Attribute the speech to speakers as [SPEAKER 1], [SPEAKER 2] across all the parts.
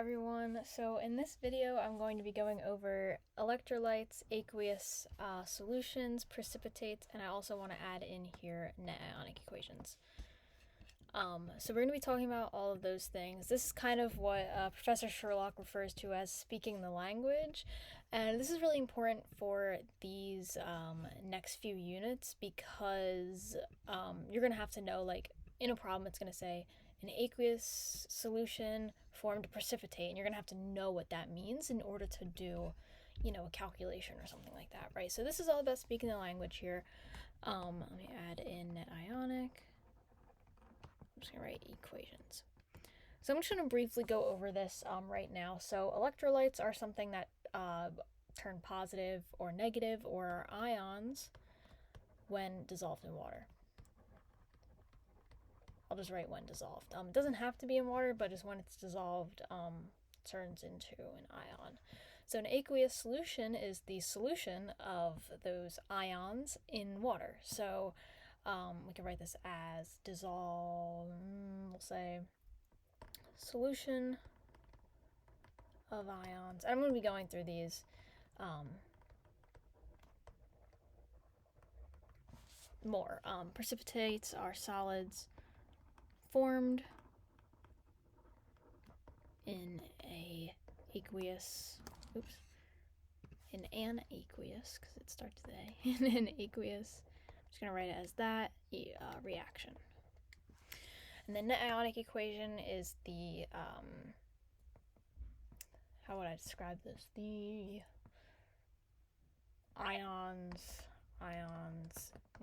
[SPEAKER 1] everyone. So in this video I'm going to be going over electrolytes, aqueous solutions, precipitates, and I also want to add in here net ionic equations. So we're going to be talking about all of those things. This is kind of what Professor Sherlock refers to as speaking the language, and this is really important for these next few units because you're going to have to know, like, in a problem it's going to say an aqueous solution formed a precipitate, and you're going to have to know what that means in order to do, you know, a calculation or something like that, right? So this is all about speaking the language here. Let me add in net ionic. I'm just going to write equations. So I'm just going to briefly go over this right now. So electrolytes are something that turn positive or negative, or are ions when dissolved in water. I'll just write when dissolved. It doesn't have to be in water, but just when it's dissolved, turns into an ion. So an aqueous solution is the solution of those ions in water. So we can write this as dissolve, we'll say solution of ions. I'm going to be going through these more. Precipitates are solids formed in an aqueous, because it starts with A, in an aqueous, I'm just going to write it as that, reaction. And the net ionic equation is the, how would I describe this? The ions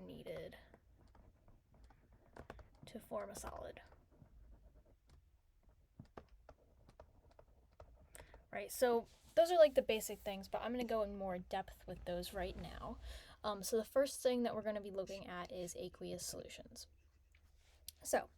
[SPEAKER 1] needed to form a solid. Right, so those are like the basic things, but I'm going to go in more depth with those right now. So the first thing that we're going to be looking at is aqueous solutions. So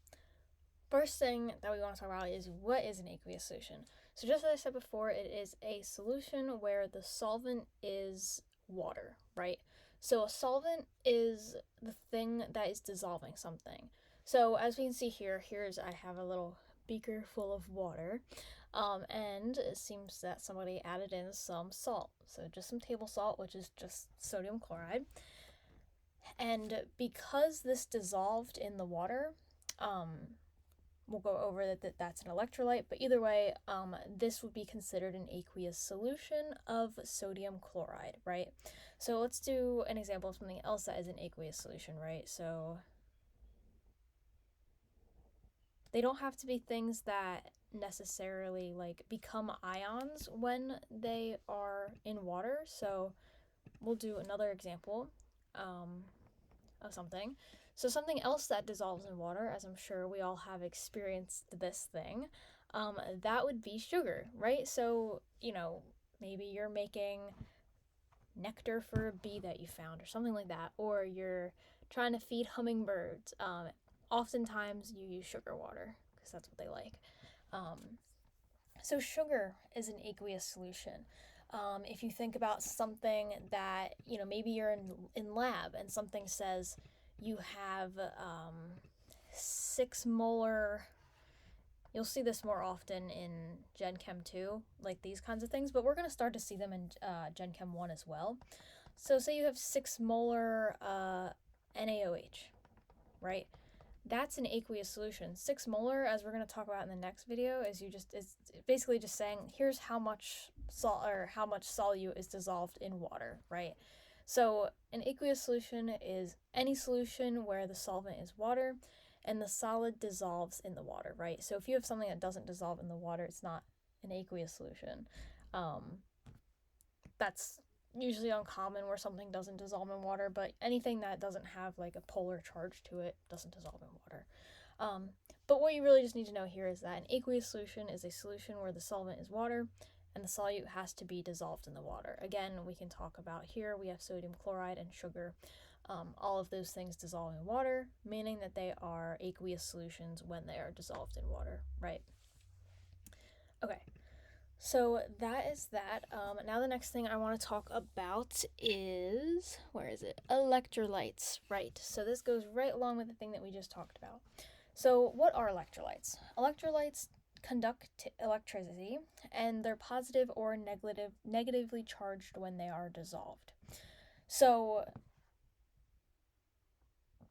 [SPEAKER 1] first thing that we want to talk about is, what is an aqueous solution? So just as I said before, it is a solution where the solvent is water, right? So a solvent is the thing that is dissolving something. So as we can see here, I have a little beaker full of water, and it seems that somebody added in some salt. So just some table salt, which is just sodium chloride. And because this dissolved in the water, we'll go over that's an electrolyte, but either way, this would be considered an aqueous solution of sodium chloride, right? So let's do an example of something else that is an aqueous solution, right? So they don't have to be things that necessarily like become ions when they are in water. So we'll do another example of something. So something else that dissolves in water, as I'm sure we all have experienced this thing, that would be sugar, right? So, you know, maybe you're making nectar for a bee that you found or something like that, or you're trying to feed hummingbirds. Oftentimes you use sugar water because that's what they like. So sugar is an aqueous solution. If you think about something that, you know, maybe you're in lab and something says you have 6 molar, you'll see this more often in Gen Chem 2, like these kinds of things, but we're going to start to see them in Gen Chem 1 as well. So say you have 6 molar NaOH, right? That's an aqueous solution. 6 molar, as we're going to talk about in the next video, is basically just saying here's how much salt or how much solute is dissolved in water, right? So an aqueous solution is any solution where the solvent is water and the solid dissolves in the water, right? So if you have something that doesn't dissolve in the water, it's not an aqueous solution. That's usually uncommon where something doesn't dissolve in water, but anything that doesn't have like a polar charge to it doesn't dissolve in water. But what you really just need to know here is that an aqueous solution is a solution where the solvent is water and the solute has to be dissolved in the water. Again, we can talk about here, we have sodium chloride and sugar. All of those things dissolve in water, meaning that they are aqueous solutions when they are dissolved in water, right? Okay. So that is that. Now the next thing I want to talk about is, where is it? Electrolytes, right? So this goes right along with the thing that we just talked about. So what are electrolytes? Electrolytes conduct electricity, and they're positive or negatively charged when they are dissolved. So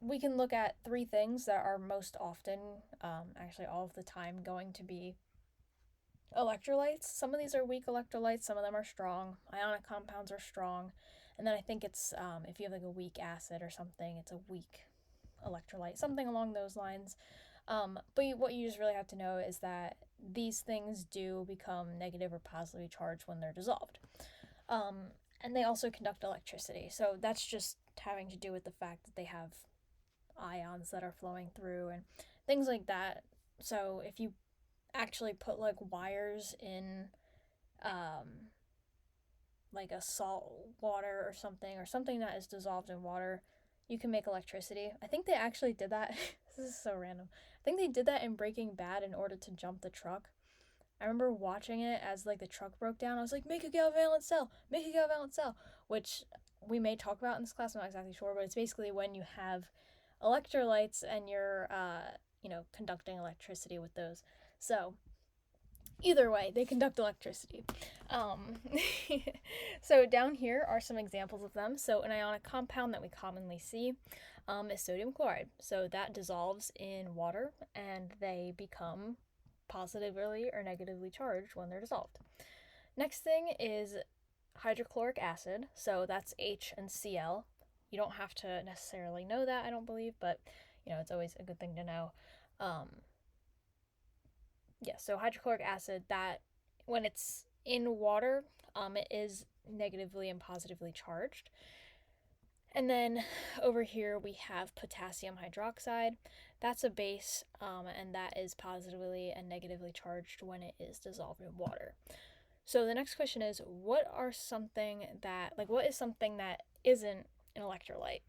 [SPEAKER 1] we can look at three things that are most often, actually all of the time, going to be electrolytes. Some of these are weak electrolytes, some of them are strong. Ionic compounds are strong. And then I think it's, if you have like a weak acid or something, it's a weak electrolyte, something along those lines. But what you just really have to know is that these things do become negative or positively charged when they're dissolved. And they also conduct electricity. So that's just having to do with the fact that they have ions that are flowing through and things like that. So if you actually put like wires in like a salt water or something that is dissolved in water, you can make electricity. I think they actually did that. This is so random. I think they did that in Breaking Bad in order to jump the truck. I remember watching it as like the truck broke down. I was like, make a galvalent cell, make a galvalent cell, which we may talk about in this class. I'm not exactly sure, but it's basically when you have electrolytes and you're conducting electricity with those. So either way, they conduct electricity. So down here are some examples of them. So an ionic compound that we commonly see is sodium chloride. So that dissolves in water and they become positively or negatively charged when they're dissolved. Next thing is hydrochloric acid. So that's H and Cl. You don't have to necessarily know that, I don't believe, but it's always a good thing to know. So hydrochloric acid, that when it's in water, it is negatively and positively charged. And then over here we have potassium hydroxide. That's a base, and that is positively and negatively charged when it is dissolved in water. So the next question is, what is something that isn't an electrolyte?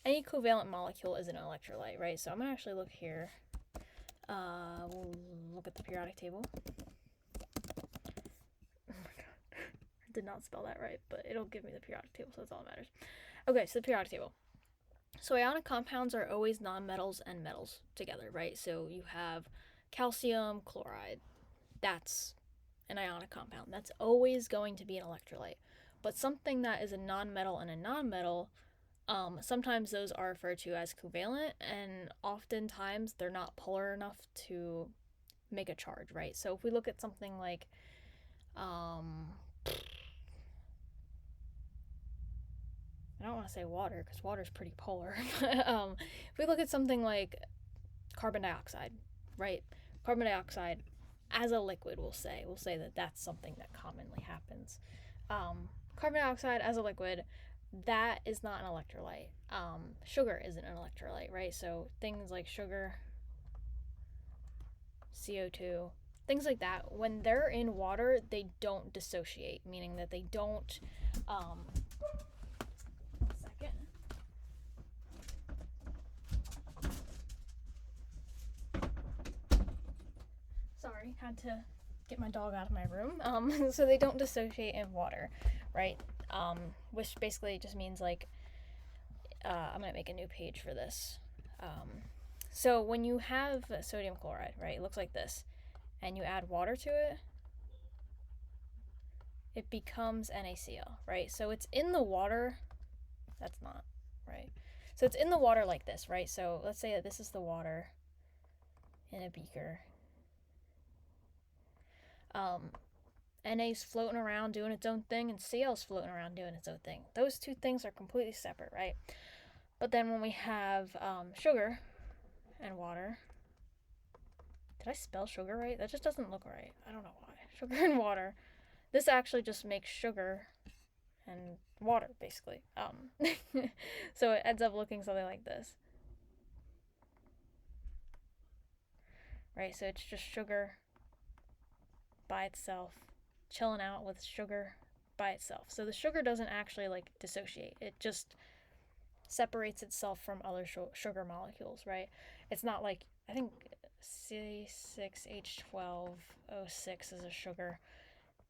[SPEAKER 1] Any covalent molecule is an electrolyte, right? So I'm gonna actually look here. We'll look at the periodic table. Oh my god, I did not spell that right, but it'll give me the periodic table, so that's all that matters. Okay, so the periodic table. So ionic compounds are always nonmetals and metals together, right? So you have calcium chloride. That's an ionic compound. That's always going to be an electrolyte. But something that is a nonmetal and a nonmetal, sometimes those are referred to as covalent, and oftentimes they're not polar enough to make a charge, right? So if we look at something like I don't want to say water because water is pretty polar. If we look at something like carbon dioxide, right? Carbon dioxide as a liquid, we'll say that that's something that commonly happens. Carbon dioxide as a liquid, that is not an electrolyte. Sugar isn't an electrolyte, right? So things like sugar, CO2, things like that, when they're in water, they don't dissociate, meaning that they don't Sorry, had to get my dog out of my room. So they don't dissociate in water, right? Which basically just means like, I'm gonna make a new page for this. So when you have sodium chloride, right, it looks like this, and you add water to it, it becomes NaCl, right? So it's in the water. That's not right. So it's in the water like this, right? So let's say that this is the water in a beaker. NA's floating around doing its own thing, and Cl's floating around doing its own thing. Those two things are completely separate, right? But then when we have sugar and water, did I spell sugar right? That just doesn't look right. I don't know why. Sugar and water. This actually just makes sugar and water, basically. So it ends up looking something like this. Right, so it's just sugar by itself, chilling out with sugar by itself. So the sugar doesn't actually like dissociate. It just separates itself from other sugar molecules, right? It's not like, I think C6H12O6 is a sugar.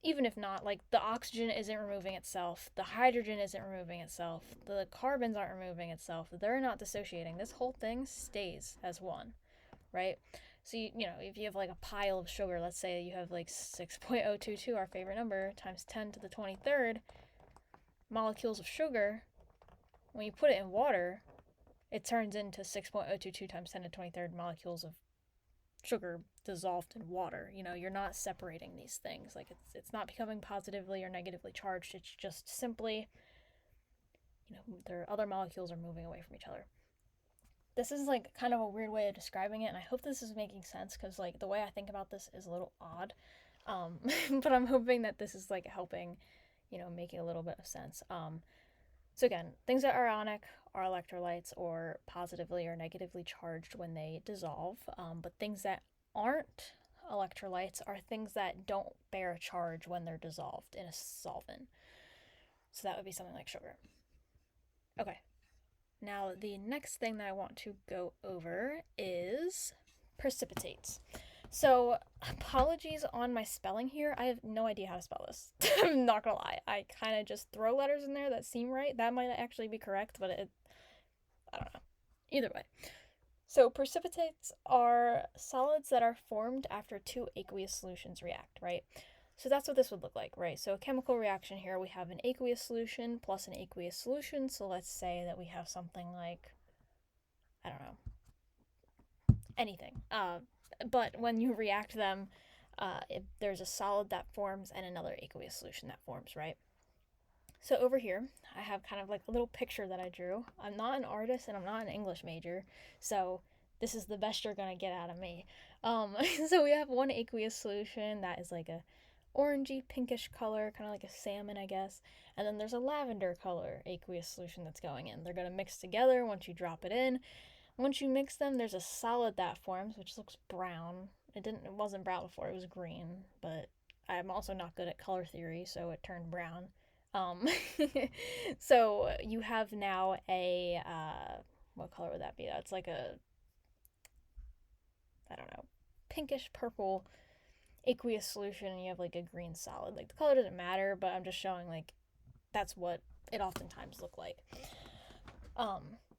[SPEAKER 1] Even if not, like the oxygen isn't removing itself, the hydrogen isn't removing itself, the carbons aren't removing itself, they're not dissociating. This whole thing stays as one, right? So, you know, if you have like a pile of sugar, let's say you have like 6.022, our favorite number, times 10 to the 23rd molecules of sugar, when you put it in water, it turns into 6.022 times 10 to the 23rd molecules of sugar dissolved in water. You know, you're not separating these things. Like, it's not becoming positively or negatively charged. It's just simply, you know, their other molecules are moving away from each other. This is like kind of a weird way of describing it, and I hope this is making sense, because like the way I think about this is a little odd. But I'm hoping that this is like helping, you know, making a little bit of sense. So again, things that are ionic are electrolytes, or positively or negatively charged when they dissolve. But things that aren't electrolytes are things that don't bear a charge when they're dissolved in a solvent. So that would be something like sugar. Okay. Now, the next thing that I want to go over is precipitates. So, apologies on my spelling here. I have no idea how to spell this. I'm not gonna lie. I kind of just throw letters in there that seem right. That might actually be correct, but I don't know. Either way. So, precipitates are solids that are formed after two aqueous solutions react, right? So that's what this would look like, right? So a chemical reaction here, we have an aqueous solution plus an aqueous solution. So let's say that we have something like, I don't know, anything. But when you react them, there's a solid that forms and another aqueous solution that forms, right? So over here, I have kind of like a little picture that I drew. I'm not an artist and I'm not an English major, so this is the best you're gonna get out of me. So we have one aqueous solution that is like a orangey pinkish color, kind of like a salmon, I guess. And then there's a lavender color aqueous solution that's going in. They're going to mix together once you drop it in. Once you mix them, there's a solid that forms, which looks brown. It wasn't brown before, it was green, but I'm also not good at color theory, so it turned brown. So you have now a, what color would that be? That's like a, I don't know, pinkish purple aqueous solution, and you have like a green solid. Like, the color doesn't matter, but I'm just showing like that's what it oftentimes look like.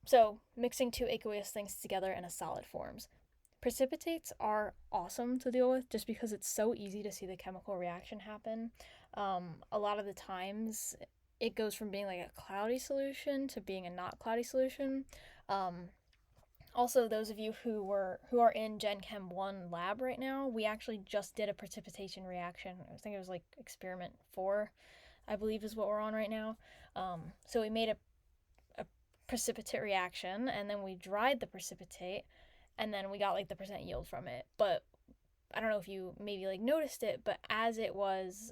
[SPEAKER 1] So mixing two aqueous things together in a solid forms. Precipitates are awesome to deal with just because it's so easy to see the chemical reaction happen. A lot of the times it goes from being like a cloudy solution to being a not cloudy solution. Also, those of you who are in Gen Chem 1 lab right now, we actually just did a precipitation reaction. I think it was like experiment 4, I believe is what we're on right now. So we made a precipitate reaction, and then we dried the precipitate, and then we got like the percent yield from it. But I don't know if you maybe like noticed it, but as it was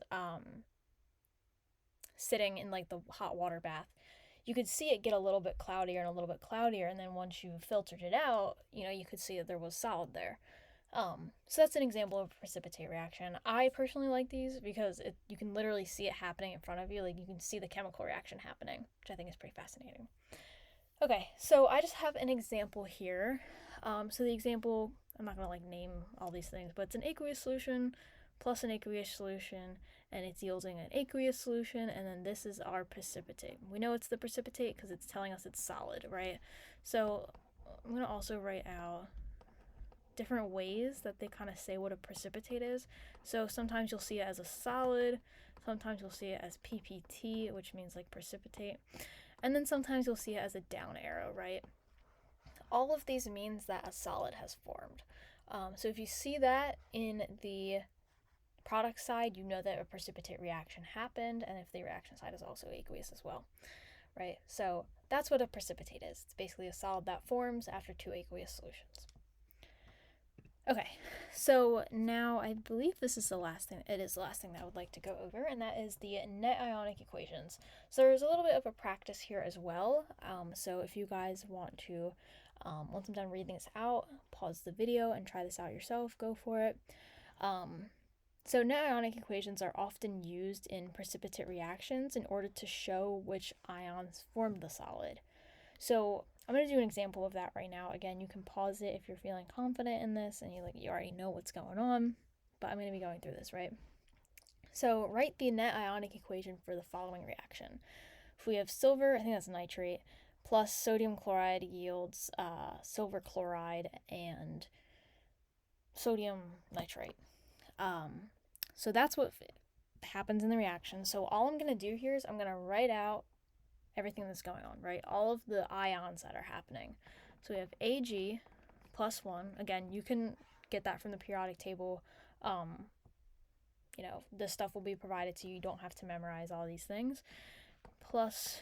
[SPEAKER 1] sitting in like the hot water bath, you could see it get a little bit cloudier and a little bit cloudier, and then once you filtered it out, you know, you could see that there was solid there. So that's an example of a precipitate reaction. I personally like these because you can literally see it happening in front of you. Like, you can see the chemical reaction happening, which I think is pretty fascinating. Okay, so I just have an example here. So the example, I'm not gonna like name all these things, but it's an aqueous solution plus an aqueous solution, and it's yielding an aqueous solution, and then this is our precipitate. We know it's the precipitate because it's telling us it's solid, right? So I'm gonna also write out different ways that they kind of say what a precipitate is. So sometimes you'll see it as a solid, sometimes you'll see it as PPT, which means like precipitate, and then sometimes you'll see it as a down arrow, right? All of these means that a solid has formed. So if you see that in the product side, you know that a precipitate reaction happened, and if the reaction side is also aqueous as well, right? So that's what a precipitate is. It's basically a solid that forms after two aqueous solutions. Okay, so now I believe this is the last thing. It is the last thing that I would like to go over, and that is the net ionic equations. So there's a little bit of a practice here as well. So if you guys want to, once I'm done reading this out, pause the video and try this out yourself, go for it. So net ionic equations are often used in precipitate reactions in order to show which ions form the solid. So I'm going to do an example of that right now. Again, you can pause it if you're feeling confident in this and you already know what's going on, but I'm going to be going through this, right? So write the net ionic equation for the following reaction. If we have silver, I think that's nitrate, plus sodium chloride yields silver chloride and sodium nitrite. So that's what happens in the reaction. So all I'm going to do here is I'm going to write out everything that's going on, right? All of the ions that are happening. So we have Ag plus 1. Again, you can get that from the periodic table. This stuff will be provided to you. You don't have to memorize all these things. Plus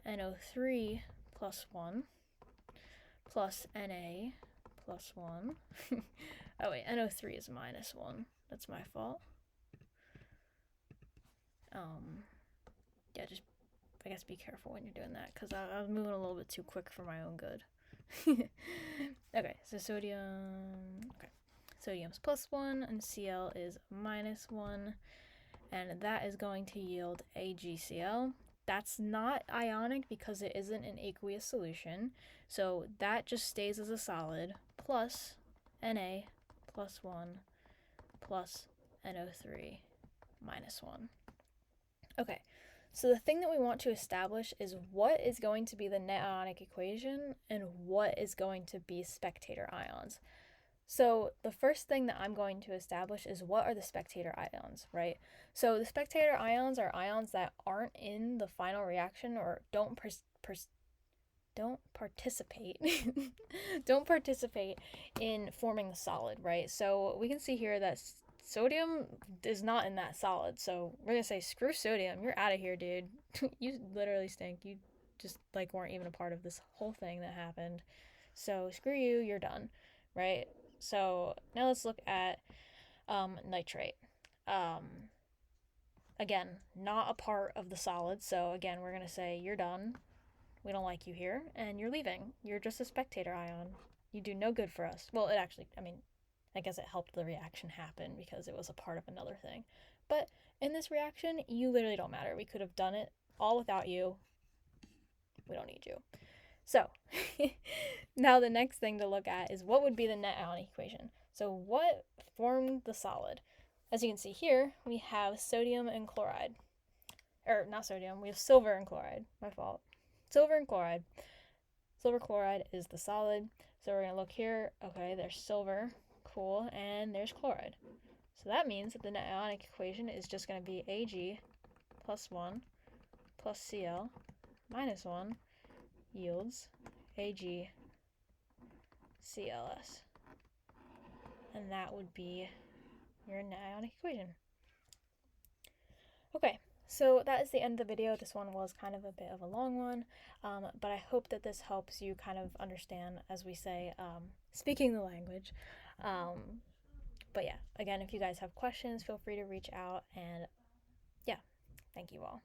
[SPEAKER 1] NO3 plus 1 plus Na plus 1. Oh wait, NO3 is minus 1. That's my fault. Yeah, just, I guess, be careful when you're doing that, because I was moving a little bit too quick for my own good. Okay, so sodium's plus 1 and Cl is minus 1, and that is going to yield AgCl. That's not ionic because it isn't an aqueous solution, so that just stays as a solid, plus Na plus 1 plus NO3 minus 1. Okay, so the thing that we want to establish is what is going to be the net ionic equation and what is going to be spectator ions. So the first thing that I'm going to establish is what are the spectator ions, right? So the spectator ions are ions that aren't in the final reaction or don't participate don't participate in forming the solid, right? So we can see here that sodium is not in that solid, so we're gonna say screw sodium, you're out of here, dude. You literally stink. You just weren't even a part of this whole thing that happened, so screw you, you're done, right? So now let's look at nitrate. Again, not a part of the solid, so again we're gonna say you're done, we don't like you here, and you're leaving. You're just a spectator ion. You do no good for us. Well, it actually, I guess it helped the reaction happen because it was a part of another thing. But in this reaction, you literally don't matter. We could have done it all without you. We don't need you. So, now the next thing to look at is what would be the net ionic equation. So what formed the solid? As you can see here, we have sodium and chloride. Or not sodium, we have silver and chloride. My fault. Silver and chloride. Silver chloride is the solid. So we're going to look here. Okay, there's silver. Cool. And there's chloride. So that means that the net ionic equation is just going to be Ag plus 1 plus Cl minus 1 yields AgCls. And that would be your net ionic equation. Okay. So that is the end of the video. This one was kind of a bit of a long one, but I hope that this helps you kind of understand, as we say, speaking the language. But yeah, again, if you guys have questions, feel free to reach out, and yeah, thank you all.